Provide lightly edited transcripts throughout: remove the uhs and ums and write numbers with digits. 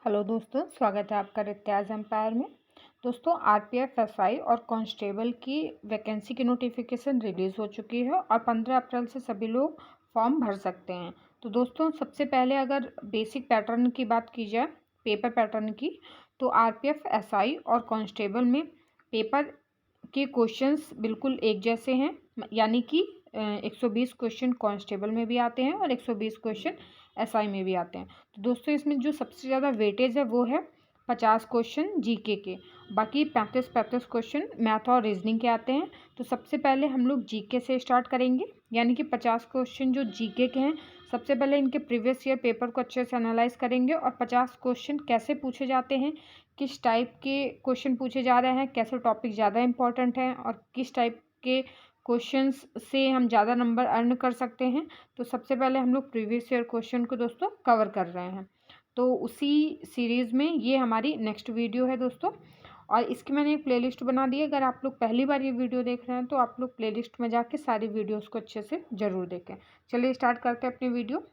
Hello दोस्तों, स्वागत है आपका रित्याज एम्पायर में। दोस्तों, आरपीएफ एसआई और कांस्टेबल की वैकेंसी की नोटिफिकेशन रिलीज़ हो चुकी है और 15 अप्रैल से सभी लोग फॉर्म भर सकते हैं। तो दोस्तों, सबसे पहले अगर बेसिक पैटर्न की बात की जाए, पेपर पैटर्न की, तो आरपीएफ एसआई और कांस्टेबल में पेपर के क्वेश्चंस बिल्कुल एक जैसे हैं, यानी कि 120 क्वेश्चन कांस्टेबल में भी आते हैं और 120 क्वेश्चन एसआई में भी आते हैं। तो दोस्तों, इसमें जो सबसे ज़्यादा वेटेज है वो है 50 क्वेश्चन जीके के, बाकी 35 क्वेश्चन मैथ और रीजनिंग के आते हैं। तो सबसे पहले हम लोग जीके से स्टार्ट करेंगे, यानी कि 50 क्वेश्चन जो जीके के हैं, सबसे पहले इनके प्रीवियस ईयर पेपर को अच्छे से एनालाइज करेंगे और 50 क्वेश्चन कैसे पूछे जाते हैं, किस टाइप के क्वेश्चन पूछे जा रहे हैं, कैसे टॉपिक ज़्यादा इंपॉर्टेंट हैं और किस टाइप के क्वेश्चंस से हम ज़्यादा नंबर अर्न कर सकते हैं। तो सबसे पहले हम लोग प्रीवियस ईयर क्वेश्चन को दोस्तों कवर कर रहे हैं। तो उसी सीरीज़ में ये हमारी नेक्स्ट वीडियो है दोस्तों, और इसकी मैंने एक प्लेलिस्ट बना दी है। अगर आप लोग पहली बार ये वीडियो देख रहे हैं तो आप लोग प्लेलिस्ट में जाके सारी वीडियोस को अच्छे से ज़रूर देखें। चलिए स्टार्ट करते हैं अपनी वीडियो।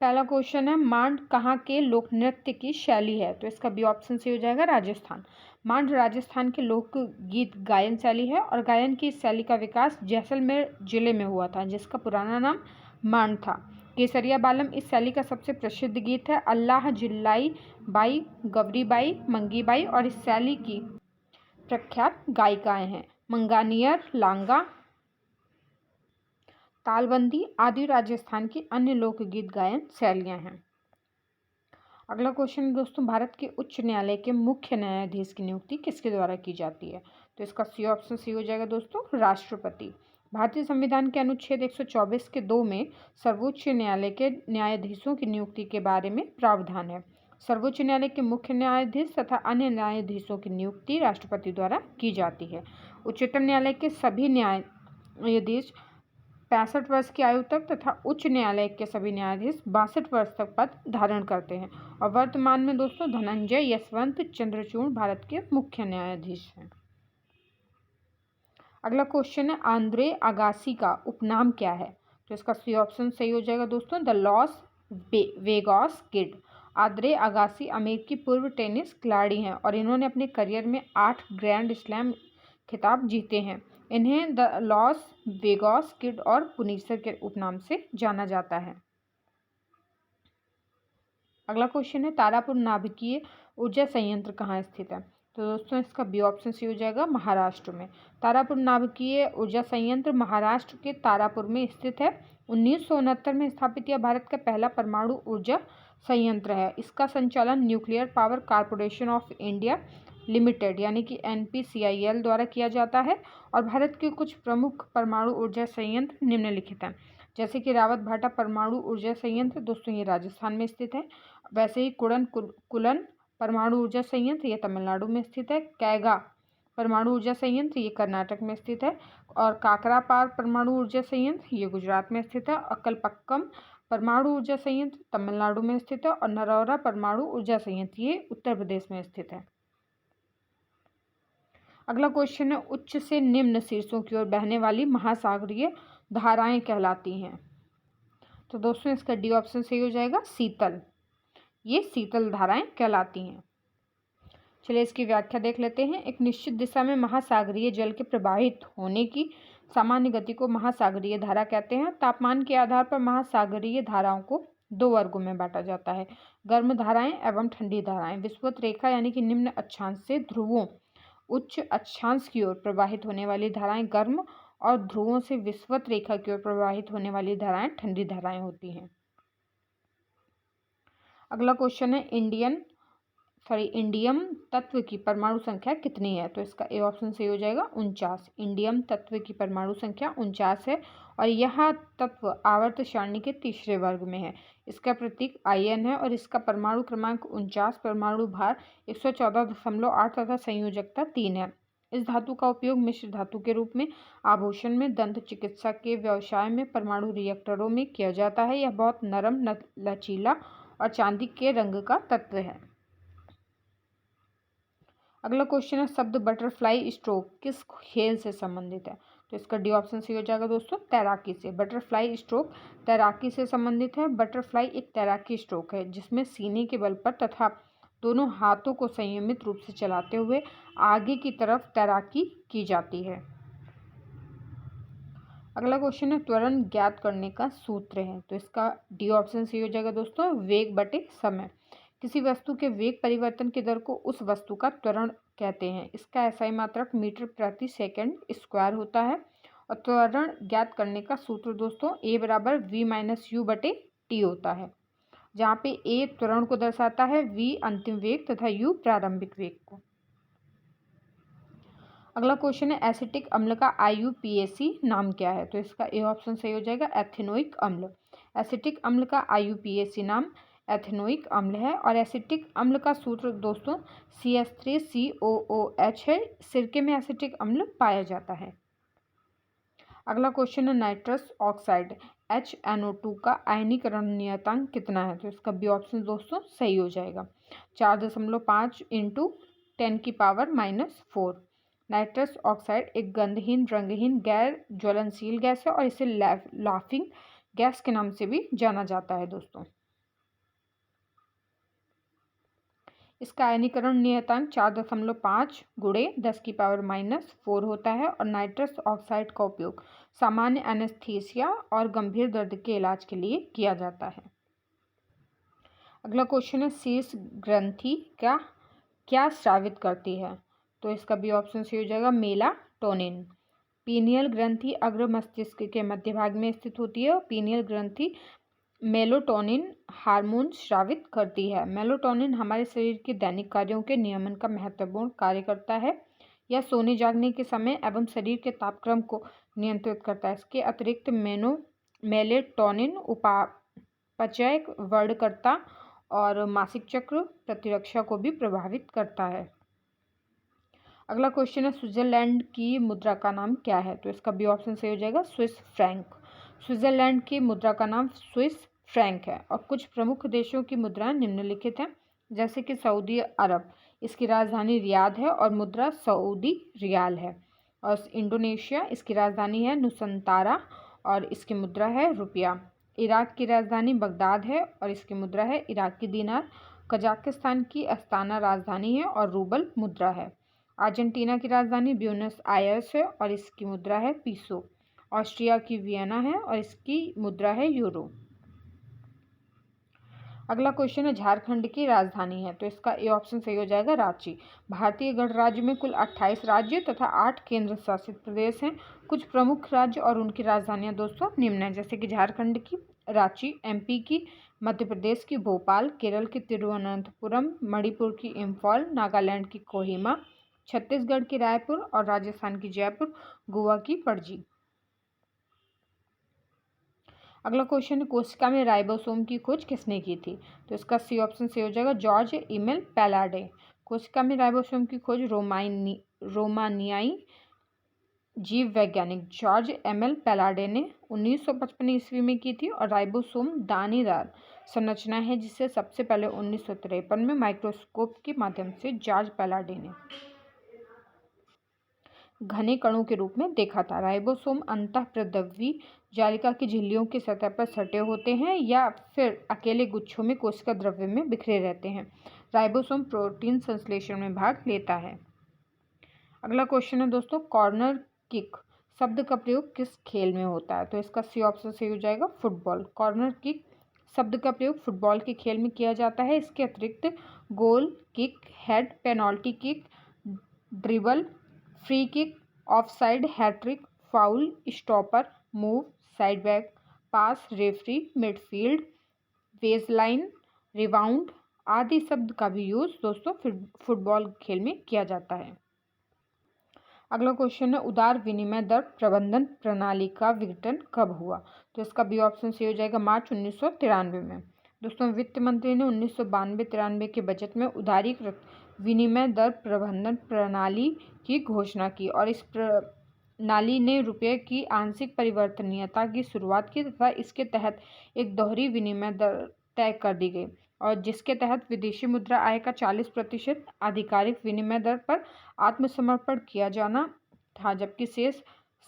पहला क्वेश्चन है, मांड कहाँ के लोक नृत्य की शैली है? तो इसका बी ऑप्शन सही हो जाएगा राजस्थान। मांड राजस्थान के लोक गीत गायन शैली है और गायन की इस शैली का विकास जैसलमेर जिले में हुआ था, जिसका पुराना नाम मांड था। केसरिया बालम इस शैली का सबसे प्रसिद्ध गीत है। अल्लाह जिल्लाई बाई, गवरी बाई, मंगी बाई और इस शैली की प्रख्यात गायिकाएं हैं मंगानियर, लांगा, तालबंदी आदि राजस्थान की अन्य लोकगीत गायन शैलियाँ हैं। अगला क्वेश्चन दोस्तों, भारत के उच्च न्यायालय के मुख्य न्यायाधीश की नियुक्ति किसके द्वारा की जाती है? तो इसका सी ऑप्शन सही हो जाएगा दोस्तों, राष्ट्रपति। भारतीय संविधान के अनुच्छेद 124 के 2 में सर्वोच्च न्यायालय के न्यायाधीशों की नियुक्ति के बारे में प्रावधान है। सर्वोच्च न्यायालय के मुख्य न्यायाधीश तथा अन्य न्यायाधीशों की नियुक्ति राष्ट्रपति द्वारा की जाती है। उच्चतम न्यायालय के सभी न्यायाधीश 65 वर्ष की आयु तक तथा उच्च न्यायालय के सभी न्यायाधीश 62 वर्ष तक पद धारण करते हैं और वर्तमान में दोस्तों धनंजय यशवंत चंद्रचूड़ भारत के मुख्य न्यायाधीश हैं। अगला क्वेश्चन है, आंद्रे अगासी का उपनाम क्या है? तो इसका सी ऑप्शन सही हो जाएगा दोस्तों, the Las Vegas kid. Andre Agassi अमेरिकी पूर्व टेनिस खिलाड़ी हैं और इन्होंने अपने करियर में 8 ग्रैंड स्लैम खिताब जीते हैं। इन्हें द लॉस वेगास किड और पुनीसर के उपनाम से जाना जाता है। अगला क्वेश्चन है, तारापुर नाभिकीय ऊर्जा संयंत्र कहाँ स्थित है? तो दोस्तों, इसका बी ऑप्शन सही हो जाएगा, महाराष्ट्र में। तारापुर नाभिकीय ऊर्जा संयंत्र महाराष्ट्र के तारापुर में स्थित है। 1969 में स्थापित यह भारत का पहला परमाणु ऊर्जा संयंत्र है। इसका संचालन nuclear power corporation of India limited यानी कि NPCIL द्वारा किया जाता है और भारत के कुछ प्रमुख परमाणु ऊर्जा संयंत्र निम्नलिखित हैं, जैसे कि रावत भाटा परमाणु ऊर्जा संयंत्र, दोस्तों ये राजस्थान में स्थित है। वैसे ही कुलन परमाणु ऊर्जा संयंत्र ये तमिलनाडु में स्थित है। कैगा परमाणु ऊर्जा संयंत्र ये कर्नाटक में स्थित है और काकरापार परमाणु ऊर्जा संयंत्र ये गुजरात में स्थित है। अकलपक्कम परमाणु ऊर्जा संयंत्र तमिलनाडु में स्थित है और नरौरा परमाणु ऊर्जा संयंत्र ये उत्तर प्रदेश में स्थित है। अगला क्वेश्चन है, उच्च से निम्न शीर्षों की ओर बहने वाली महासागरीय धाराएं कहलाती हैं? तो दोस्तों, इसका डी ऑप्शन सही हो जाएगा, शीतल। ये शीतल धाराएं कहलाती हैं। चलिए इसकी व्याख्या देख लेते हैं। एक निश्चित दिशा में महासागरीय जल के प्रवाहित होने की सामान्य गति को महासागरीय धारा कहते हैं। तापमान के आधार पर महासागरीय धाराओं को 2 वर्गों में बांटा जाता है, गर्म धाराएं एवं ठंडी धाराएं। विषुवत रेखा यानी कि निम्न अक्षांश से ध्रुवों उच्च अक्षांश की ओर प्रवाहित होने वाली धाराएं गर्म और ध्रुवों से विषुवत रेखा की ओर प्रवाहित होने वाली धाराएं ठंडी धाराएं होती हैं। अगला क्वेश्चन है, इंडियम तत्व की परमाणु संख्या कितनी है? तो इसका ए ऑप्शन सही हो जाएगा, 49। इंडियम तत्व की परमाणु संख्या 49 है और यह तत्व आवर्त सारणी के तीसरे वर्ग में है। इसका प्रतीक IN है और इसका परमाणु क्रमांक 49, परमाणु भार 114.8 तथा संयोजकता 3 है। इस धातु का उपयोग मिश्र धातु के रूप में आभूषण में, दंत चिकित्सा के व्यवसाय में, परमाणु रिएक्टरों में किया जाता है। यह बहुत नरम, लचीला और चांदी के रंग का तत्व है। अगला क्वेश्चन है, शब्द बटरफ्लाई स्ट्रोक किस खेल से संबंधित है? तो इसका डी ऑप्शन सही हो जाएगा दोस्तों, तैराकी से। बटरफ्लाई स्ट्रोक तैराकी से संबंधित है। बटरफ्लाई एक तैराकी स्ट्रोक है जिसमें सीने के बल पर तथा दोनों हाथों को संयमित रूप से चलाते हुए आगे की तरफ तैराकी की जाती है। अगला क्वेश्चन है त्वरण ज्ञात करने का सूत्र है। तो इसका डी ऑप्शन सही हो जाएगा दोस्तों, वेग बटे समय। किसी वस्तु के वेग परिवर्तन की दर को उस वस्तु का त्वरण कहते हैं। इसका एसआई मात्रक मीटर प्रति सेकंड स्क्वायर होता है। और त्वरण ज्ञात करने का सूत्र दोस्तों ए बराबर वी माइनस यू बटे टी होता है, जहाँ पे ए त्वरण को दर्शाता है, वी अंतिम वेग तथा यू प्रारंभिक वेग को। अगला क्वेश्चन है एसिटिक अम्ल का IUPAC नाम क्या है। तो इसका ए ऑप्शन सही हो जाएगा, एथेनोइक अम्ल। एसिटिक अम्ल का IUPAC नाम एथेनोइक अम्ल है। और एसिटिक अम्ल का सूत्र दोस्तों CH3COOH है। सिरके में एसिटिक अम्ल पाया जाता है। अगला क्वेश्चन है नाइट्रस ऑक्साइड HNO2 का आयनीकरण नियतांक कितना है। तो इसका बी ऑप्शन दोस्तों सही हो जाएगा, 4.5 × 10⁻⁻⁴। नाइट्रस ऑक्साइड एक गंधहीन रंगहीन गैर ज्वलनशील गैस है और इसे लाफिंग गैस के नाम से भी जाना जाता है दोस्तों। इसका आयनीकरण नियतांक 4.5 × 10⁻⁻⁴ होता है। और नाइट्रस ऑक्साइड का उपयोग सामान्य एनेस्थीसिया और गंभीर दर्द के इलाज के लिए किया जाता है। अगला क्वेश्चन है शीर्ष ग्रंथि क्या स्रावित करती है। तो इसका बी ऑप्शन सही हो जाएगा, मेलाटोनिन। पीनियल ग्रंथि अग्र मस्तिष्क के मध्य भाग में स्थित होती है। और पीनियल ग्रंथि मेलाटोनिन हार्मोन स्रावित करती है। मेलाटोनिन हमारे शरीर के दैनिक कार्यों के नियमन का महत्वपूर्ण कार्य करता है। यह सोने जागने के समय एवं शरीर के तापक्रम को नियंत्रित करता है। इसके अतिरिक्त मेलाटोनिन उपापचय वर्णकर्ता और मासिक चक्र प्रतिरक्षा को भी प्रभावित करता है। अगला क्वेश्चन है स्विट्जरलैंड की मुद्रा का नाम क्या है। तो इसका बी ऑप्शन सही हो जाएगा, स्विस फ्रैंक। स्विट्जरलैंड की मुद्रा का नाम स्विस फ्रैंक है। और कुछ प्रमुख देशों की मुद्राएं निम्नलिखित हैं, जैसे कि सऊदी अरब, इसकी राजधानी रियाद है और मुद्रा सऊदी रियाल है। और इंडोनेशिया, इसकी राजधानी है नुसंतारा और इसकी मुद्रा है रुपया। इराक की राजधानी बगदाद है और इसकी मुद्रा है इराकी दीनार। कजाकिस्तान की अस्ताना राजधानी है और रूबल मुद्रा है। अर्जेंटीना की राजधानी ब्यूनस आयर्स है और इसकी मुद्रा है पीसो। ऑस्ट्रिया की वियना है और इसकी मुद्रा है यूरो। अगला क्वेश्चन है झारखंड की राजधानी है। तो इसका ए ऑप्शन सही हो जाएगा, रांची। भारतीय गणराज्य में कुल 28 राज्य तथा 8 केंद्र शासित प्रदेश हैं। कुछ प्रमुख राज्य और उनकी राजधानियां दोस्तों निम्न हैं, जैसे कि झारखंड की रांची, MP की मध्य प्रदेश की भोपाल, केरल की तिरुवनंतपुरम, मणिपुर की इम्फाल, नागालैंड की कोहिमा, छत्तीसगढ़ की रायपुर और राजस्थान की जयपुर, गोवा की पणजी। अगला क्वेश्चन है कोशिका में राइबोसोम की खोज किसने की थी। तो इसका सी ऑप्शन सही हो जाएगा, जॉर्ज एमिल पैलाडे। कोशिका में राइबोसोम की खोज रोमानियाई जीव वैज्ञानिक जॉर्ज एमिल पैलाडे ने 1955 ईस्वी में की थी। और राइबोसोम दानेदार संरचना है जिसे सबसे पहले 1953 में माइक्रोस्कोप के माध्यम से जॉर्ज पैलाडे ने घने कणों के रूप में देखा था। राइबोसोम अंतःप्रद्रवी जालिका की झिल्लियों की सतह पर सटे होते हैं या फिर अकेले गुच्छों में कोशिका द्रव्य में बिखरे रहते हैं। राइबोसोम प्रोटीन संश्लेषण में भाग लेता है। अगला क्वेश्चन है दोस्तों, कॉर्नर किक शब्द का प्रयोग किस खेल में होता है। तो इसका सी ऑप्शन सही हो जाएगा, फुटबॉल। कॉर्नर किक शब्द का प्रयोग फुटबॉल के खेल में किया जाता है। इसके अतिरिक्त goal kick, head, penalty kick, dribble, free kick, offside, hat trick, foul, stopper, move, side back, pass, referee, midfield, baseline, rebound आदि शब्द का भी यूज दोस्तों फुटबॉल खेल में किया जाता है। अगला क्वेश्चन है उदार विनिमय दर प्रबंधन प्रणाली का विघटन कब हुआ। तो इसका बी ऑप्शन सही हो जाएगा, मार्च 1993 में। दोस्तों वित्त मंत्री ने 1992-93 के बजट में उदारीकृत विनिमय दर प्रबंधन प्रणाली की घोषणा की और इस प्रणाली ने रुपये की आंशिक परिवर्तनीयता की शुरुआत की तथा इसके तहत एक दोहरी विनिमय दर तय कर दी गई और जिसके तहत विदेशी मुद्रा आय का 40% आधिकारिक विनिमय दर पर आत्मसमर्पण किया जाना था, जबकि शेष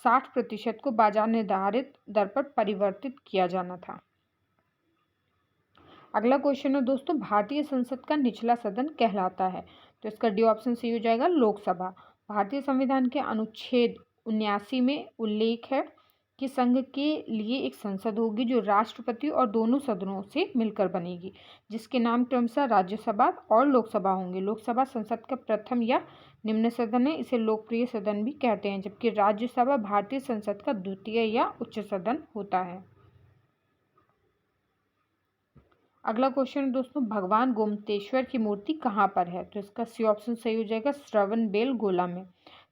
60% को बाजार निर्धारित दर पर परिवर्तित किया जाना था। अगला क्वेश्चन है दोस्तों, भारतीय संसद का निचला सदन कहलाता है? तो इसका डी ऑप्शन सही हो जाएगा, लोकसभा। भारतीय संविधान के अनुच्छेद 79 में उल्लेख है कि संघ के लिए एक संसद होगी जो राष्ट्रपति और दोनों सदनों से मिलकर बनेगी, जिसके नाम क्रमशः राज्यसभा और लोकसभा होंगे। लोकसभा संसद का प्रथम या निम्न सदन है, इसे लोकप्रिय सदन भी कहते हैं, जबकि राज्यसभा भारतीय संसद का द्वितीय या उच्च सदन होता है। अगला क्वेश्चन है दोस्तों, भगवान गोमतेश्वर की मूर्ति कहाँ पर है? तो इसका सी ऑप्शन सही हो जाएगा, श्रवणबेलगोला में।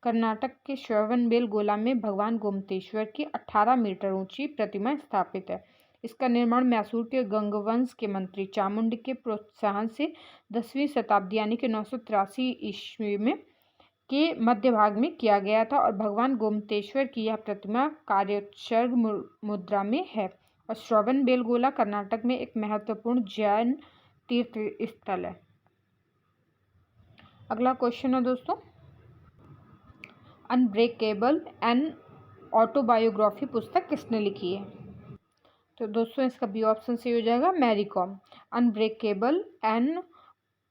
कर्नाटक के श्रवणबेलगोला में भगवान गोमतेश्वर की 18 मीटर ऊंची प्रतिमा स्थापित है। इसका निर्माण मैसूर के गंगवंश के मंत्री चामुंड के प्रोत्साहन से 10वीं शताब्दी यानी कि 983 ईस्वी में के मध्य भाग में किया गया था और भगवान गोमतेश्वर की यह प्रतिमा कार्योत्सर्ग मुद्रा में है और श्रवणबेलगोला कर्नाटक में एक महत्वपूर्ण जैन तीर्थ स्थल है। अगला क्वेश्चन है दोस्तों, अनब्रेकेबल एन ऑटोबायोग्राफी पुस्तक किसने लिखी है? तो दोस्तों इसका बी ऑप्शन सही हो जाएगा, Mary Kom. Unbreakable an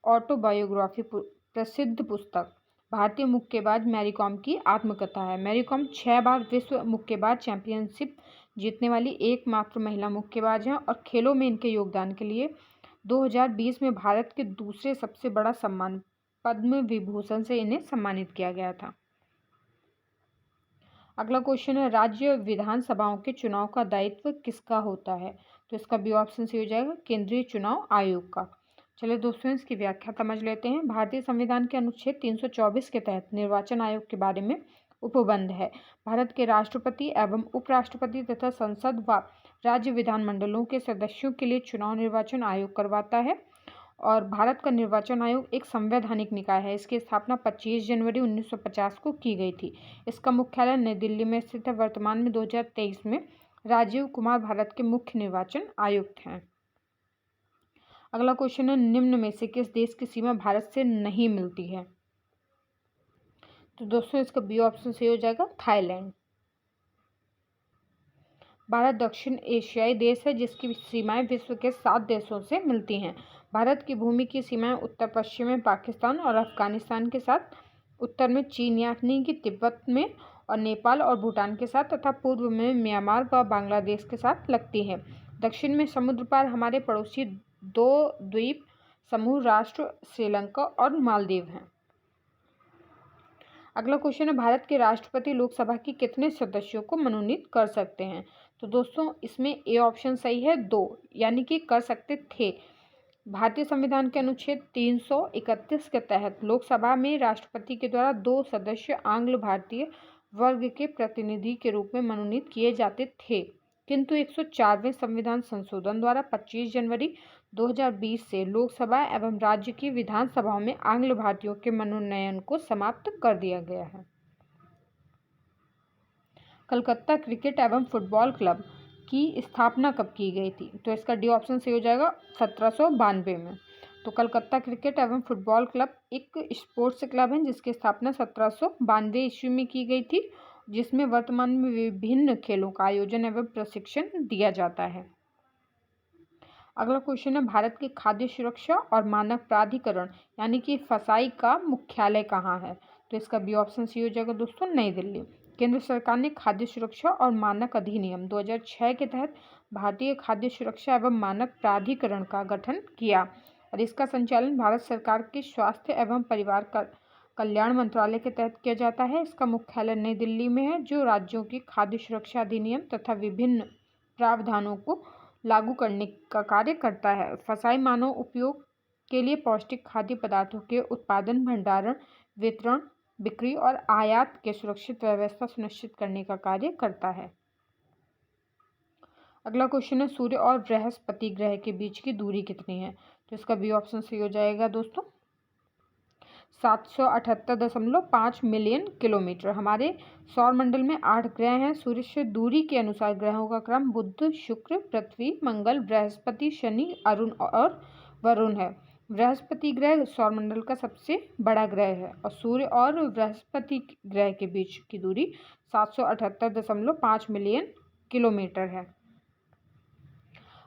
autobiography प्रसिद्ध पुस्तक भारतीय मुक्केबाज मैरी कॉम की आत्मकथा है। मैरी कॉम 6 बार विश्व मुक्केबाज चैंपियनशिप जीतने वाली एकमात्र महिला मुक्केबाज हैं और खेलों में इनके योगदान के लिए 2020 में भारत के दूसरे सबसे बड़ा सम्मान पद्म विभूषण से इन्हें सम्मानित किया गया था। अगला क्वेश्चन है, राज्य विधानसभाओं के चुनाव का दायित्व किसका होता है? तो इसका बी ऑप्शन सही हो जाएगा, केंद्रीय चुनाव आयोग का। चलिए दोस्तों इसकी व्याख्या समझ लेते हैं। भारतीय संविधान के अनुच्छेद 324 के तहत निर्वाचन आयोग के बारे में उपबंध है। भारत के राष्ट्रपति एवं उपराष्ट्रपति तथा संसद व राज्य विधानमंडलों के सदस्यों के लिए चुनाव निर्वाचन आयोग करवाता है और भारत का निर्वाचन आयोग एक संवैधानिक निकाय है। इसकी स्थापना 25 जनवरी 1950 को की गई थी। इसका मुख्यालय नई दिल्ली में स्थित है। वर्तमान में 2023 में राजीव कुमार भारत के मुख्य निर्वाचन आयुक्त हैं। अगला क्वेश्चन है, निम्न में से किस देश की सीमा भारत से नहीं मिलती है? तो दोस्तों इसका बी ऑप्शन सही हो जाएगा, थाईलैंड। भारत दक्षिण एशियाई देश है जिसकी सीमाएं विश्व के 7 देशों से मिलती हैं। भारत की भूमि की सीमाएं उत्तर पश्चिम में पाकिस्तान और अफगानिस्तान के साथ, उत्तर में चीन यानी कि तिब्बत में और नेपाल और भूटान के साथ तथा पूर्व में म्यांमार व बांग्लादेश के साथ लगती हैं। दक्षिण में समुद्र पार हमारे पड़ोसी 2 द्वीप समूह राष्ट्र श्रीलंका और मालदीव हैं। अगला क्वेश्चन है, भारत के राष्ट्रपति लोकसभा की कितने सदस्यों को मनोनीत कर सकते हैं? तो दोस्तों इसमें ए ऑप्शन सही है, 2, यानी कि कर सकते थे। भारतीय संविधान के अनुच्छेद 331 के तहत लोकसभा में राष्ट्रपति के द्वारा 2 सदस्य आंग्ल भारतीय वर्ग के प्रतिनिधि के रूप में मनोनीत किए जाते थे, किंतु 104वें संविधान संशोधन द्वारा 25 जनवरी 2020 से लोकसभा एवं राज्य की विधानसभाओं में आंग्ल भारतीयों के मनोनयन को समाप्त कर दिया गया है। कलकत्ता क्रिकेट एवं फुटबॉल क्लब की स्थापना कब की गई थी? तो इसका डी ऑप्शन सही हो जाएगा, 1792 में। तो कलकत्ता क्रिकेट एवं फुटबॉल क्लब एक स्पोर्ट्स क्लब है जिसकी स्थापना 1792 ईस्वी में की गई थी, जिसमें वर्तमान में विभिन्न खेलों का आयोजन एवं प्रशिक्षण दिया जाता है। अगला क्वेश्चन है, भारत के खाद्य सुरक्षा और मानक प्राधिकरण यानी कि फसाई का मुख्यालय कहाँ है? तो इसका बी ऑप्शन सी हो जाएगा दोस्तों, नई दिल्ली। केंद्र सरकार ने खाद्य सुरक्षा और मानक अधिनियम 2006 के तहत भारतीय खाद्य सुरक्षा एवं मानक प्राधिकरण का गठन किया और इसका संचालन भारत सरकार के स्वास्थ्य एवं परिवार कल्याण मंत्रालय के तहत किया जाता है। इसका मुख्यालय नई दिल्ली में है, जो राज्यों की खाद्य सुरक्षा अधिनियम तथा विभिन्न प्रावधानों को लागू करने का कार्य करता है। फसाई मानव उपयोग के लिए पौष्टिक खाद्य पदार्थों के उत्पादन, भंडारण, वितरण, बिक्री और आयात के सुरक्षित व्यवस्था सुनिश्चित करने का कार्य करता है। अगला क्वेश्चन है, सूर्य और बृहस्पति ग्रह के बीच की दूरी कितनी है? तो इसका बी ऑप्शन सही हो जाएगा दोस्तों, 778.5 मिलियन किलोमीटर। हमारे सौर मंडल में 8 ग्रह हैं। सूर्य से दूरी के अनुसार ग्रहों का क्रम बुध, शुक्र, पृथ्वी, मंगल, बृहस्पति, शनि, अरुण और वरुण है। बृहस्पति ग्रह सौरमंडल का सबसे बड़ा ग्रह है और सूर्य और बृहस्पति ग्रह के बीच की दूरी 778.5 मिलियन किलोमीटर है।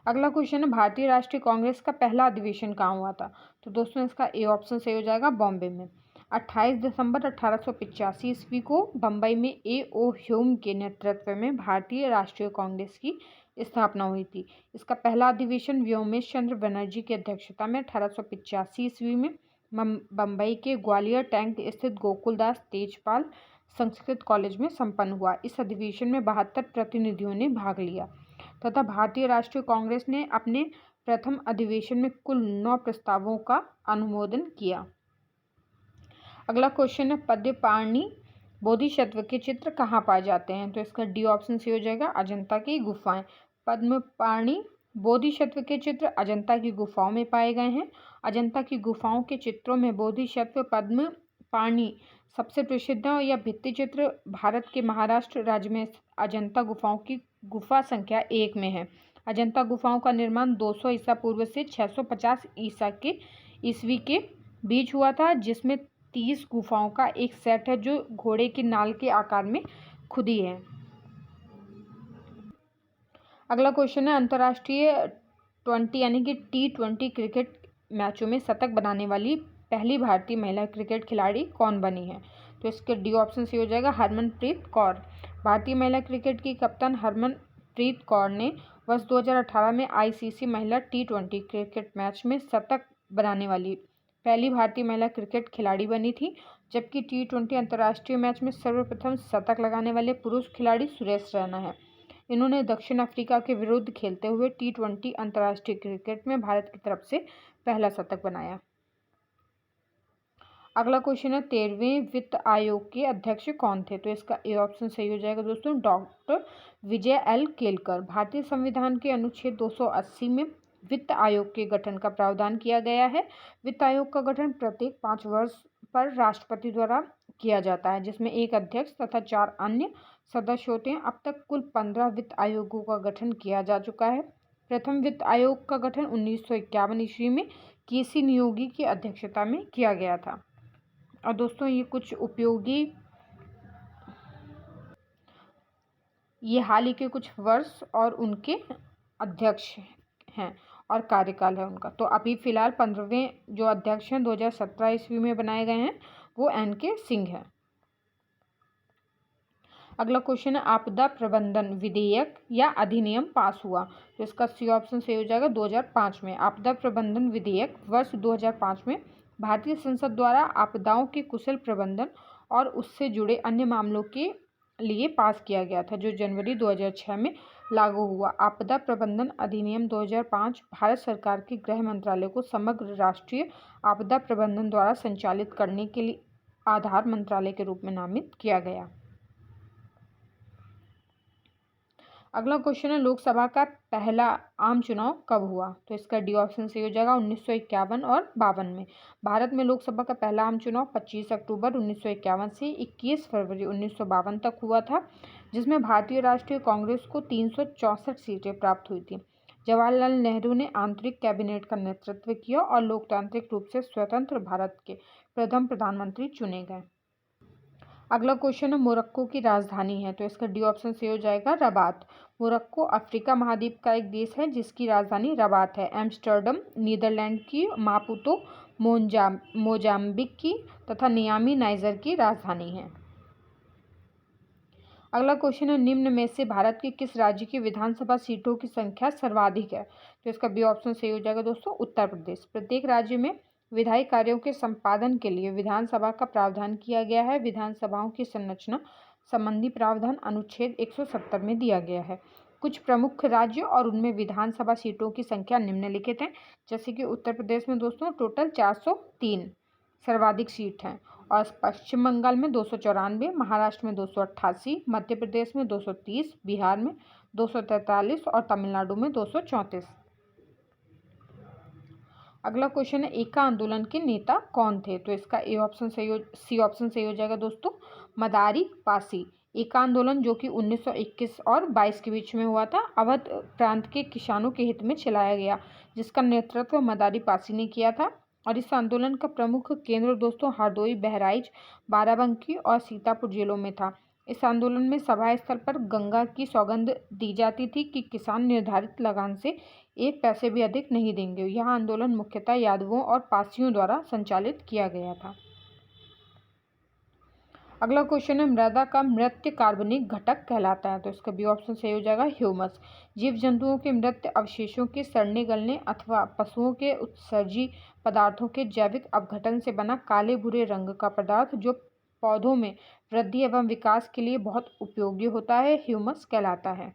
अगला क्वेश्चन है, भारतीय राष्ट्रीय कांग्रेस का पहला अधिवेशन कहाँ हुआ था? तो दोस्तों इसका ए ऑप्शन सही हो जाएगा, बॉम्बे में। 28 दिसंबर 1885 ईस्वी को बम्बई में ए ओ ह्यूम के नेतृत्व में भारतीय राष्ट्रीय कांग्रेस की स्थापना हुई थी। इसका पहला अधिवेशन व्योमेश चंद्र बनर्जी की अध्यक्षता में 1885 ईस्वी में बम्बई के ग्वालियर टैंक स्थित गोकुलदास तेजपाल संस्कृत कॉलेज में संपन्न हुआ। इस अधिवेशन में 72 प्रतिनिधियों ने भाग लिया तथा भारतीय राष्ट्रीय कांग्रेस ने अपने प्रथम अधिवेशन में कुल 9 प्रस्तावों का अनुमोदन किया। अगला क्वेश्चन है, पद्मपाणि बोधिसत्व के चित्र कहाँ पाए जाते हैं? तो इसका डी ऑप्शन सही हो जाएगा, अजंता की गुफाएं। पद्मपाणि बोधिसत्व के चित्र अजंता की गुफाओं में पाए गए हैं। अजंता की गुफाओं के चित्रों में बोधिसत्व पद्मपाणि सबसे प्रसिद्ध है। यह भित्ति चित्र भारत के महाराष्ट्र राज्य में अजंता गुफाओं की गुफा संख्या 1 में है। अजंता गुफाओं का निर्माण 200 ईसा पूर्व से 650 ईस्वी के बीच हुआ था, जिसमें 30 गुफाओं का एक सेट है जो घोड़े की नाल के आकार में खुदी है। अगला क्वेश्चन है, अंतर्राष्ट्रीय 20 यानी कि T20 क्रिकेट मैचों में शतक बनाने वाली पहली भारतीय महिला क्रिकेट खिलाड़ी कौन बनी है? तो इसके डी ऑप्शन से हो जाएगा, हरमनप्रीत कौर। भारतीय महिला क्रिकेट की कप्तान हरमनप्रीत कौर ने वर्ष 2018 में ICC महिला T20 क्रिकेट मैच में शतक बनाने वाली पहली भारतीय महिला क्रिकेट खिलाड़ी बनी थी, जबकि T20 अंतर्राष्ट्रीय मैच में सर्वप्रथम शतक लगाने वाले पुरुष खिलाड़ी सुरेश रैना है। इन्होंने दक्षिण अफ्रीका के विरुद्ध खेलते हुए T20 अंतर्राष्ट्रीय क्रिकेट में भारत की तरफ से पहला शतक बनाया। अगला क्वेश्चन है, 13वें वित्त आयोग के अध्यक्ष कौन थे? तो इसका ए ऑप्शन सही हो जाएगा दोस्तों, डॉक्टर विजय एल केलकर। भारतीय संविधान के अनुच्छेद 280 में वित्त आयोग के गठन का प्रावधान किया गया है। वित्त आयोग का गठन प्रत्येक 5 वर्ष पर राष्ट्रपति द्वारा किया जाता है, जिसमें एक अध्यक्ष तथा 4 अन्य सदस्य होते हैं। अब तक कुल 15 वित्त आयोगों का गठन किया जा चुका है। प्रथम वित्त आयोग का गठन 1951 ईस्वी में केसी नियोगी की अध्यक्षता में किया गया था। और दोस्तों ये कुछ उपयोगी, ये हाल ही के कुछ वर्ष और उनके अध्यक्ष हैं और कार्यकाल है उनका। तो अभी फिलहाल 15वें जो अध्यक्ष हैं 2017 ईस्वी में बनाए गए हैं वो NK सिंह है। अगला क्वेश्चन है, आपदा प्रबंधन विधेयक या अधिनियम पास हुआ? तो इसका सी ऑप्शन सही हो जाएगा, 2005 में। आपदा प्रबंधन विधेयक वर्ष 2005 में भारतीय संसद द्वारा आपदाओं के कुशल प्रबंधन और उससे जुड़े अन्य मामलों के लिए पास किया गया था, जो जनवरी 2006 में लागू हुआ। आपदा प्रबंधन अधिनियम 2005 भारत सरकार के गृह मंत्रालय को समग्र राष्ट्रीय आपदा प्रबंधन द्वारा संचालित करने के लिए आधार मंत्रालय के रूप में नामित किया गया। अगला क्वेश्चन है, लोकसभा का पहला आम चुनाव कब हुआ? तो इसका डी ऑप्शन सही हो जाएगा, 1951 और 52 में। भारत में लोकसभा का पहला आम चुनाव 25 अक्टूबर 1951 से 21 फरवरी 1952 तक हुआ था, जिसमें भारतीय राष्ट्रीय कांग्रेस को 364 सीटें प्राप्त हुई थी। जवाहरलाल नेहरू ने आंतरिक कैबिनेट का नेतृत्व किया और लोकतांत्रिक रूप से स्वतंत्र भारत के प्रथम प्रधानमंत्री चुने गए। अगला क्वेश्चन है, मोरक्को की राजधानी है? तो इसका डी ऑप्शन सही हो जाएगा, रबात। मोरक्को अफ्रीका महाद्वीप का एक देश है जिसकी राजधानी रबात है। एम्स्टर्डम नीदरलैंड की, मापुतो मोजाम्बिक की तथा नियामी नाइजर की राजधानी है। अगला क्वेश्चन है, निम्न में से भारत के किस राज्य की विधानसभा सीटों की संख्या सर्वाधिक है? तो इसका बी ऑप्शन सही हो जाएगा दोस्तों, उत्तर प्रदेश। प्रत्येक राज्य में विधायी कार्यों के संपादन के लिए विधानसभा का प्रावधान किया गया है। विधानसभाओं की संरचना संबंधी प्रावधान अनुच्छेद 170 में दिया गया है। कुछ प्रमुख राज्य और उनमें विधानसभा सीटों की संख्या निम्नलिखित हैं, जैसे कि उत्तर प्रदेश में दोस्तों टोटल 403 सर्वाधिक सीट हैं, और पश्चिम बंगाल में 294, महाराष्ट्र में 288, मध्य प्रदेश में 230, बिहार में 243 और तमिलनाडु में 234। अगला क्वेश्चन है, एका आंदोलन के नेता कौन थे? तो इसका सी ऑप्शन सही हो जाएगा दोस्तों, मदारी पासी। एका आंदोलन जो कि 1921 और 22 के बीच में हुआ था, अवध प्रांत के किसानों के हित में चलाया गया, जिसका नेतृत्व मदारी पासी ने किया था। और इस आंदोलन का प्रमुख केंद्र दोस्तों हरदोई, बहराइच, बाराबंकी और सीतापुर जिलों में था। इस आंदोलन में सभा स्थल पर गंगा की सौगंध दी जाती थी कि किसान निर्धारित लगान से 1 पैसे भी अधिक नहीं देंगे। यह आंदोलन मुख्यतः यादवों और पारसियों द्वारा संचालित किया गया था। अगला क्वेश्चन है, मृदा का मृत कार्बनिक घटक कहलाता है। तो इसका बी ऑप्शन सही हो जाएगा, ह्यूमस। जीव जंतुओं के मृत अवशेषों के सड़ने गलने अथवा पशुओं के उत्सर्जी पदार्थों के जैविक अपघटन से बना काले भूरे रंग का पदार्थ जो पौधों में वृद्धि एवं विकास के लिए बहुत उपयोगी होता है, ह्यूमस कहलाता है।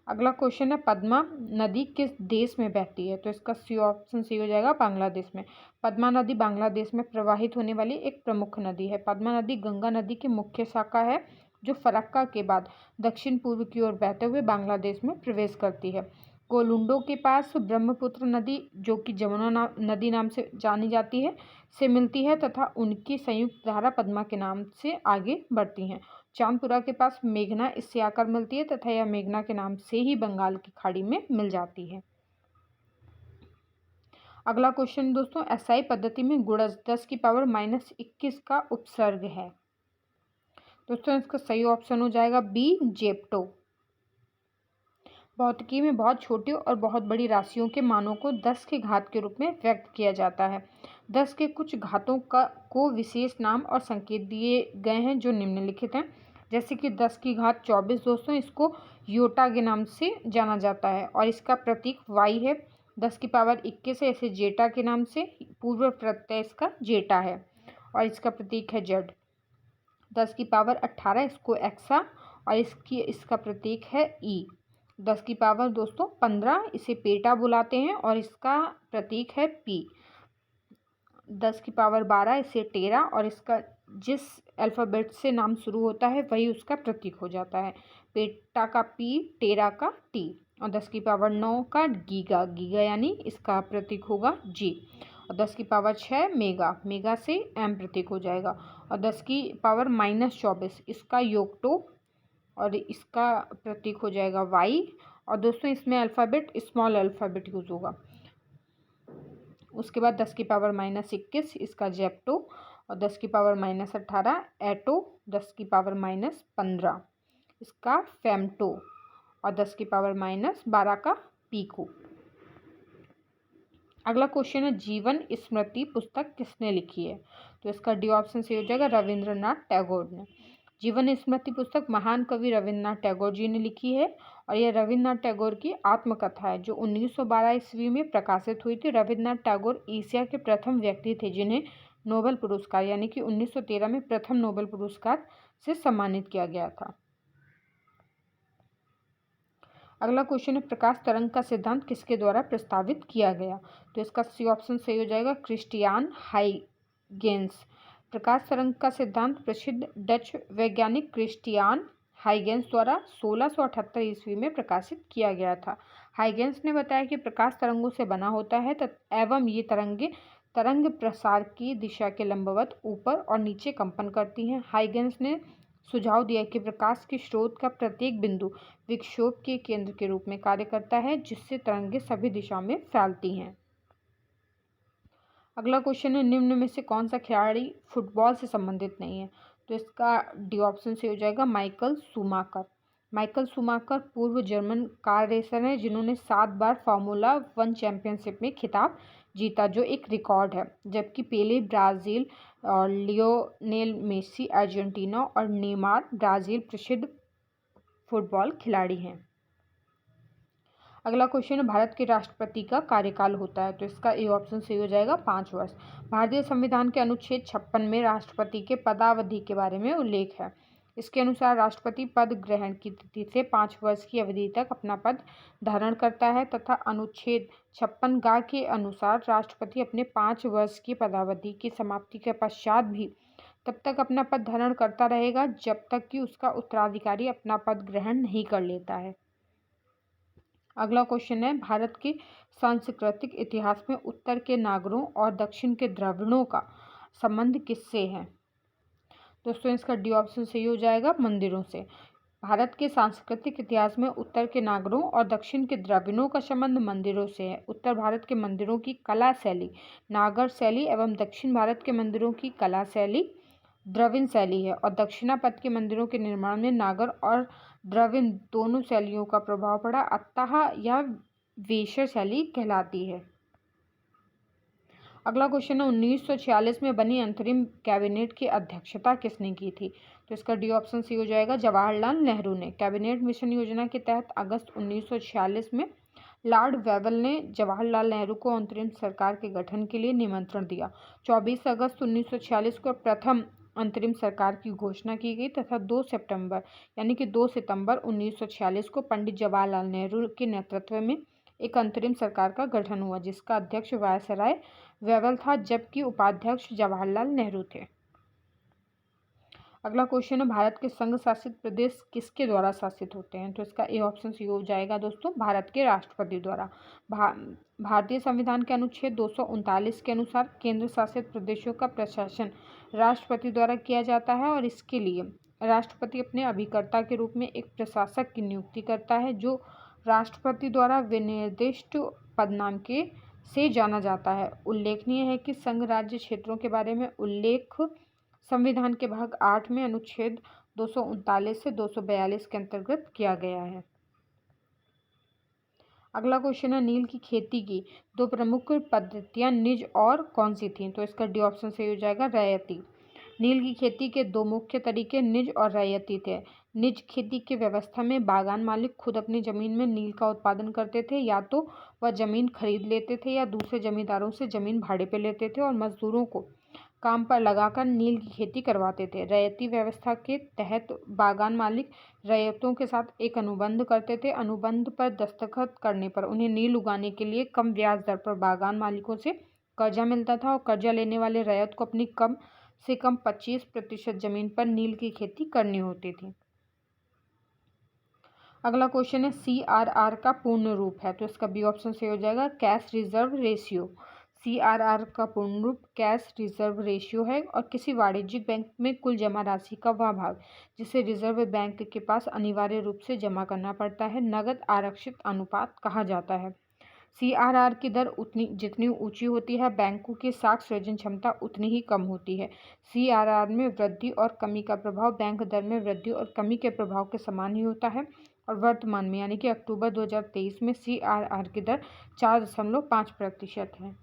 अगला क्वेश्चन है, पद्मा नदी किस देश में बहती है। तो इसका सी ऑप्शन सही हो जाएगा, बांग्लादेश में। पद्मा नदी बांग्लादेश में प्रवाहित होने वाली एक प्रमुख नदी है। पद्मा नदी गंगा नदी की मुख्य शाखा है जो फरक्का के बाद दक्षिण पूर्व की ओर बहते हुए बांग्लादेश में प्रवेश करती है। कोलुंडो के पास ब्रह्मपुत्र नदी, जो कि जमुना नदी नाम से जानी जाती है, से मिलती है तथा उनकी संयुक्त धारा पद्मा के नाम से आगे बढ़ती हैं। चांदपुरा के पास मेघना इससे आकर मिलती है तथा यह मेघना के नाम से ही बंगाल की खाड़ी में मिल जाती है। अगला क्वेश्चन दोस्तों, एसआई पद्धति में गुणज 10⁻21 का उपसर्ग है। दोस्तों इसका सही ऑप्शन हो जाएगा बी, जेप्टो। भौतिकी में बहुत छोटी और बहुत बड़ी राशियों के मानों को 10 की घात के रूप में व्यक्त किया जाता है। 10 के कुछ घातों को विशेष नाम और संकेत दिए गए हैं जो निम्नलिखित हैं। जैसे कि 10 की घात 24 दोस्तों, इसको योटा के नाम से जाना जाता है और इसका प्रतीक वाई है। 10 की पावर 21 है, इसे जेटा के नाम से, पूर्व प्रत्यय इसका जेटा है और इसका प्रतीक है जेड। 10 की पावर 18, इसको एक्सा और इसका प्रतीक है ई। 10 की पावर दोस्तों 15, इसे पेटा बुलाते हैं और इसका प्रतीक है पी। 10 की पावर 12, इसे टेरा और इसका जिस अल्फ़ाबेट से नाम शुरू होता है वही उसका प्रतीक हो जाता है। पेटा का पी, टेरा का टी। और 10 की पावर 9 का गीगा, गीगा यानी इसका प्रतीक होगा जी। और 10 की पावर 6 मेगा, मेगा से एम प्रतीक हो जाएगा। और 10 की पावर -24 इसका योक्टो और इसका प्रतीक हो जाएगा वाई। और दोस्तों इसमें अल्फ़ाबेट स्मॉल अल्फ़ाबेट यूज़ होगा। उसके बाद 10 की पावर -21 इसका जेप्टो और 10 की पावर -18 एटो, 10 की पावर -15 इसका फेमटो और 10 की पावर -12 का पीको। अगला क्वेश्चन है, जीवन स्मृति पुस्तक किसने लिखी है। तो इसका डी ऑप्शन से हो जाएगा, रविंद्रनाथ टैगोर ने। जीवन स्मृति पुस्तक महान कवि रविंद्रनाथ टैगोर जी ने लिखी है और यह रविंद्रनाथ टैगोर की आत्मकथा है जो 1912 ईस्वी में प्रकाशित हुई थी। रविंद्रनाथ टैगोर एशिया के प्रथम व्यक्ति थे जिन्हें नोबेल पुरस्कार यानी कि 1913 में प्रथम नोबेल पुरस्कार से सम्मानित किया गया था। अगला क्वेश्चन है, प्रकाश तरंग का सिद्धांत किसके द्वारा प्रस्तावित किया गया। तो इसका सी ऑप्शन सही हो जाएगा, क्रिस्टियान हाइगेंस। प्रकाश तरंग का सिद्धांत प्रसिद्ध डच वैज्ञानिक क्रिस्टियान हाइगेंस द्वारा 1678 ईस्वी में प्रकाशित किया गया था। हाइगेंस ने बताया कि प्रकाश तरंगों से बना होता है एवं ये तरंगे तरंग प्रसार की दिशा के लंबवत ऊपर और नीचे कंपन करती हैं। हाइगेंस ने सुझाव दिया कि प्रकाश के स्रोत का प्रत्येक बिंदु विक्षोभ के केंद्र के रूप में कार्य करता है जिससे तरंगें सभी दिशाओं में फैलती हैं। अगला क्वेश्चन है, निम्न में से कौन सा खिलाड़ी फुटबॉल से संबंधित नहीं है। तो इसका डी ऑप्शन से हो जाएगा, माइकल शूमाकर। माइकल शूमाकर पूर्व जर्मन कार रेसर हैं जिन्होंने 7 बार फार्मूला 1 चैंपियनशिप में खिताब जीता जो एक रिकॉर्ड है। जबकि पेले ब्राज़ील और लियोनेल मेसी अर्जेंटीना और नेमार ब्राज़ील प्रसिद्ध फुटबॉल खिलाड़ी हैं। अगला क्वेश्चन है, भारत के राष्ट्रपति का कार्यकाल होता है। तो इसका ए ऑप्शन सही हो जाएगा, 5 वर्ष। भारतीय संविधान के अनुच्छेद 56 में राष्ट्रपति के पदावधि के बारे में उल्लेख है। इसके अनुसार राष्ट्रपति पद ग्रहण की तिथि से 5 वर्ष की अवधि तक अपना पद धारण करता है तथा अनुच्छेद 56 के अनुसार राष्ट्रपति अपने 5 वर्ष की पदावधि की समाप्ति के पश्चात भी तब तक अपना पद धारण करता रहेगा जब तक कि उसका उत्तराधिकारी अपना पद ग्रहण नहीं कर लेता है। अगला क्वेश्चन है, भारत के सांस्कृतिक इतिहास में उत्तर के नागरों और दक्षिण के द्रविड़ों का संबंध किससे है। दोस्तों इसका डी ऑप्शन सही हो जाएगा, मंदिरों से। भारत के सांस्कृतिक इतिहास में उत्तर के नागरों और दक्षिण के द्रविड़ों का संबंध मंदिरों से है। उत्तर भारत के मंदिरों की कला शैली नागर शैली एवं दक्षिण भारत के मंदिरों की कला शैली द्रविड़ शैली है और दक्षिणापथ के मंदिरों के निर्माण में नागर और द्रविड़ दोनों शैलियों का प्रभाव पड़ा, अतः यह वेशर शैली कहलाती है। अगला क्वेश्चन है 1946 में बनी अंतरिम कैबिनेट की अध्यक्षता किसने की थी? तो इसका डी ऑप्शन सी हो जाएगा, जवाहरलाल नेहरू ने। कैबिनेट मिशन योजना के तहत अगस्त 1946 में लॉर्ड वेवल ने जवाहरलाल नेहरू को अंतरिम सरकार के गठन के लिए निमंत्रण दिया। 24 अगस्त 1946 को प्रथम अंतरिम सरकार की घोषणा की गई तथा 2 सितंबर 1946 को पंडित जवाहरलाल नेहरू के नेतृत्व में एक अंतरिम सरकार का गठन हुआ, जिसका अध्यक्ष वायसराय वेवल था जबकि उपाध्यक्ष जवाहरलाल नेहरू थे। अगला क्वेश्चन है, भारत के संघ शासित प्रदेश किसके द्वारा शासित होते हैं? तो इसका ए ऑप्शन सी हो जाएगा दोस्तों, भारत के राष्ट्रपति द्वारा। भारतीय संविधान के अनुच्छेद 239 के अनुसार केंद्र शासित प्रदेशों का प्रशासन राष्ट्रपति द्वारा किया जाता है और इसके लिए राष्ट्रपति अपने अभिकर्ता के रूप में एक प्रशासक की नियुक्ति करता है जो राष्ट्रपति द्वारा विनिर्दिष्ट पदनाम के से जाना जाता है। उल्लेखनीय है कि संघ राज्य क्षेत्रों के बारे में उल्लेख संविधान के भाग 8 में अनुच्छेद 239 से 242 के अंतर्गत किया गया है। अगला क्वेश्चन है, नील की खेती की 2 प्रमुख पद्धतियां निज और कौन सी थीं? तो इसका डी ऑप्शन सही हो जाएगा, रैयती। नील की खेती के 2 मुख्य तरीके निज और रैयती थे। निज खेती की व्यवस्था में बागान मालिक खुद अपनी जमीन में नील का उत्पादन करते थे, या तो वह जमीन खरीद लेते थे या दूसरे जमींदारों से जमीन भाड़े पे लेते थे और मजदूरों को काम पर लगाकर नील की खेती करवाते थे। रैयती व्यवस्था के तहत बागान मालिक रैयतों के साथ एक अनुबंध करते थे। अनुबंध पर दस्तखत करने पर उन्हें नील उगाने के लिए कम ब्याज दर पर बागान मालिकों से कर्जा मिलता था और कर्जा लेने वाले रैयत को अपनी कम से कम 25% जमीन पर नील की खेती करनी होती थी। अगला क्वेश्चन है, CRR का पूर्ण रूप है? तो इसका बी ऑप्शन सही हो जाएगा, कैश रिजर्व रेशियो। CRR का पूर्ण रूप कैश रिजर्व रेशियो है और किसी वाणिज्यिक बैंक में कुल जमा राशि का वह भाग जिसे रिजर्व बैंक के पास अनिवार्य रूप से जमा करना पड़ता है नगद आरक्षित अनुपात कहा जाता है। CRR की दर जितनी ऊंची होती है, बैंकों की साख सृजन क्षमता उतनी ही कम होती है। CRR में वृद्धि और कमी का प्रभाव बैंक दर में वृद्धि और कमी के प्रभाव के समान ही होता है और वर्तमान में यानी कि अक्टूबर 2023 में CRR की दर 4.5% है।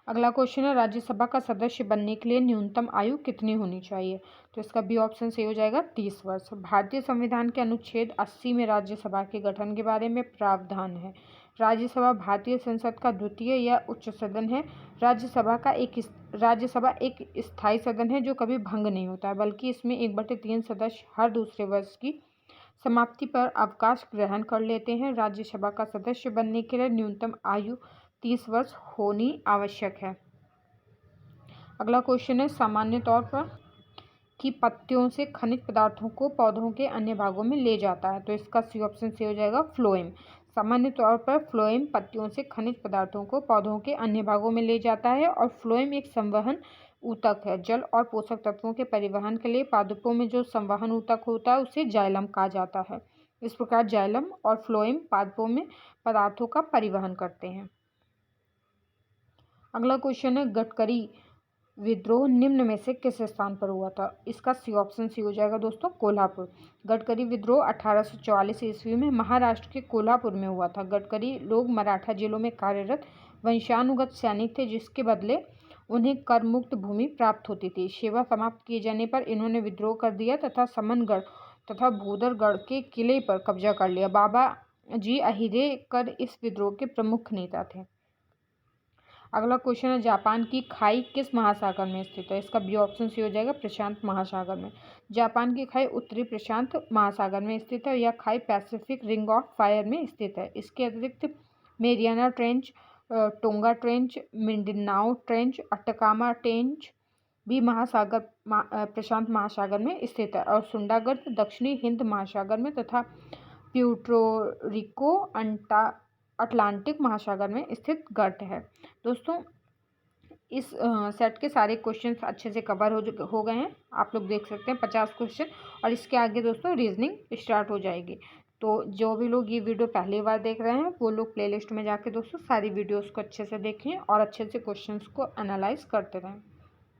अगला क्वेश्चन है, राज्यसभा का सदस्य बनने के लिए न्यूनतम आयु कितनी होनी चाहिए? तो इसका बी ऑप्शन सही हो जाएगा, 30 वर्ष। भारतीय संविधान के अनुच्छेद 80 में राज्यसभा के गठन के बारे में प्रावधान है। राज्यसभा भारतीय संसद का द्वितीय या उच्च सदन है। राज्यसभा एक स्थायी सदन है जो कभी भंग नहीं होता है, बल्कि इसमें 1/3 सदस्य हर दूसरे वर्ष की समाप्ति पर अवकाश ग्रहण कर लेते हैं। राज्यसभा का सदस्य बनने के लिए न्यूनतम आयु 30 वर्ष होनी आवश्यक है। अगला क्वेश्चन है, सामान्य तौर पर की पत्तियों से खनिज पदार्थों को पौधों के अन्य भागों में ले जाता है? तो इसका सी ऑप्शन से हो जाएगा, फ्लोएम। सामान्य तौर पर फ्लोएम पत्तियों से खनिज पदार्थों को पौधों के अन्य भागों में ले जाता है और फ्लोएम एक संवहन ऊतक है। जल और पोषक तत्वों के परिवहन के लिए पादपों में जो संवहन ऊतक होता है उसे जाइलम कहा जाता है। इस प्रकार जाइलम और फ्लोएम पादपों में पदार्थों का परिवहन करते हैं। अगला क्वेश्चन है, गडकरी विद्रोह निम्न में से किस स्थान पर हुआ था? इसका सी ऑप्शन सी हो जाएगा दोस्तों, कोल्हापुर। गडकरी विद्रोह 1844 ईस्वी में महाराष्ट्र के कोल्हापुर में हुआ था। गडकरी लोग मराठा जिलों में कार्यरत वंशानुगत सैनिक थे, जिसके बदले उन्हें कर मुक्त भूमि प्राप्त होती थी। सेवा समाप्त किए जाने पर इन्होंने विद्रोह कर दिया तथा समनगढ़ तथा भूदरगढ़ के किले पर कब्जा कर लिया। बाबा जी अहिरेकर इस विद्रोह के प्रमुख नेता थे। अगला क्वेश्चन है, जापान की खाई किस महासागर में स्थित है? इसका बी ऑप्शन सी हो जाएगा, प्रशांत महासागर में। जापान की खाई उत्तरी प्रशांत महासागर में स्थित है। यह खाई पैसिफिक रिंग ऑफ फायर में स्थित है। इसके अतिरिक्त Mariana trench, Tonga trench, Mindanao trench, Atacama trench भी प्रशांत महासागर में स्थित है और सुंडागर्त दक्षिणी हिंद महासागर में तथा प्यूर्टो रिको अटलांटिक महासागर में स्थित गर्त है। दोस्तों, इस सेट के सारे क्वेश्चन अच्छे से कवर हो गए हैं। आप लोग देख सकते हैं 50 क्वेश्चन, और इसके आगे दोस्तों रीजनिंग स्टार्ट हो जाएगी। तो जो भी लोग ये वीडियो पहली बार देख रहे हैं वो लोग प्लेलिस्ट में जाके दोस्तों सारी वीडियोस को अच्छे से देखें और अच्छे से क्वेश्चंस को एनालाइज करते रहें।